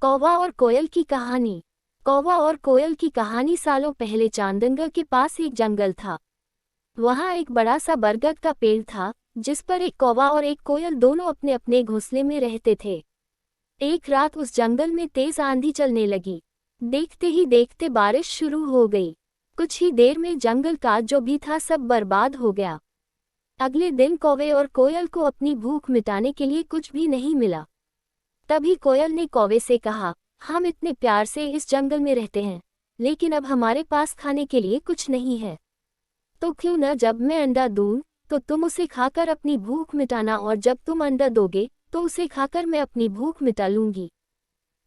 कौवा और कोयल की कहानी। कौवा और कोयल की कहानी। सालों पहले चांदंगा के पास एक जंगल था। वहाँ एक बड़ा सा बरगद का पेड़ था, जिस पर एक कौवा और एक कोयल दोनों अपने अपने घोंसले में रहते थे। एक रात उस जंगल में तेज आंधी चलने लगी। देखते ही देखते बारिश शुरू हो गई। कुछ ही देर में जंगल का जो भी था सब बर्बाद हो गया। अगले दिन कौवे और कोयल को अपनी भूख मिटाने के लिए कुछ भी नहीं मिला। तभी कोयल ने कौवे से कहा, हम इतने प्यार से इस जंगल में रहते हैं, लेकिन अब हमारे पास खाने के लिए कुछ नहीं है। तो क्यों न जब मैं अंडा दूं, तो तुम उसे खाकर अपनी भूख मिटाना, और जब तुम अंडा दोगे तो उसे खाकर मैं अपनी भूख मिटा लूंगी।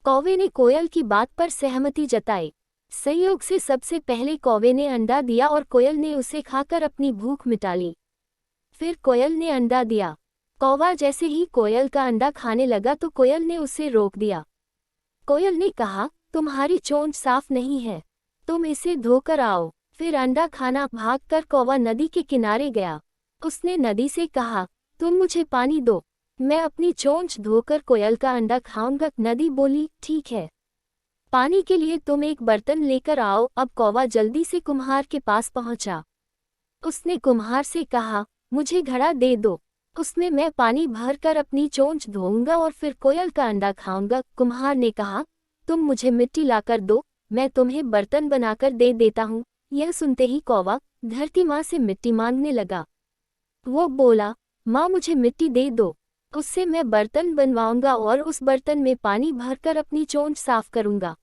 कौवे ने कोयल की बात पर सहमति जताई। संयोग से सबसे पहले कौवे ने अंडा दिया और कोयल ने उसे खाकर अपनी भूख मिटा ली। फिर कोयल ने अंडा दिया। कौवा जैसे ही कोयल का अंडा खाने लगा तो कोयल ने उसे रोक दिया। कोयल ने कहा, तुम्हारी चोंच साफ नहीं है, तुम इसे धोकर आओ। फिर अंडा खाना भागकर कौवा नदी के किनारे गया। उसने नदी से कहा, तुम मुझे पानी दो, मैं अपनी चोंच धोकर कोयल का अंडा खाऊंगा। नदी बोली, ठीक है, पानी के लिए तुम एक बर्तन लेकर आओ। अब कौवा जल्दी से कुम्हार के पास पहुंचा। उसने कुम्हार से कहा, मुझे घड़ा दे दो, उसमें मैं पानी भरकर अपनी चोंच धोऊंगा और फिर कोयल का अंडा खाऊंगा। कुम्हार ने कहा, तुम मुझे मिट्टी लाकर दो, मैं तुम्हें बर्तन बनाकर दे देता हूँ। यह सुनते ही कौवा धरती माँ से मिट्टी मांगने लगा। वो बोला, माँ मुझे मिट्टी दे दो, उससे मैं बर्तन बनवाऊंगा और उस बर्तन में पानी भरकर अपनी चोंच साफ करूंगा।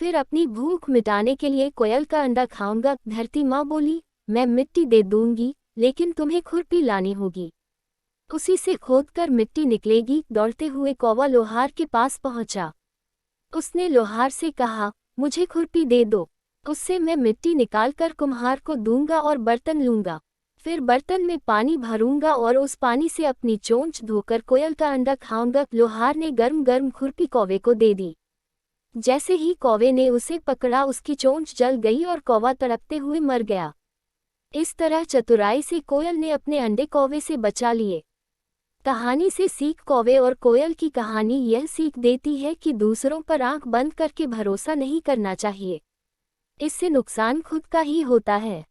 फिर अपनी भूख मिटाने के लिए कोयल का अंडा खाऊंगा। धरती माँ बोली, मैं मिट्टी दे दूंगी, लेकिन तुम्हें खुरपी लानी होगी, उसी से खोदकर मिट्टी निकलेगी। दौड़ते हुए कौवा लोहार के पास पहुंचा। उसने लोहार से कहा, मुझे खुरपी दे दो, उससे मैं मिट्टी निकालकर कुम्हार को दूंगा और बर्तन लूंगा। फिर बर्तन में पानी भरूंगा और उस पानी से अपनी चोंच धोकर कोयल का अंडा खाऊंगा। लोहार ने गर्म गर्म खुरपी कौवे को दे दी। जैसे ही कौवे ने उसे पकड़ा, उसकी चोंच जल गई और कौवा तड़पते हुए मर गया। इस तरह चतुराई से कोयल ने अपने अंडे कौवे से बचा लिए। कहानी से सीख। कौवे और कोयल की कहानी यह सीख देती है कि दूसरों पर आंख बंद करके भरोसा नहीं करना चाहिए, इससे नुकसान खुद का ही होता है।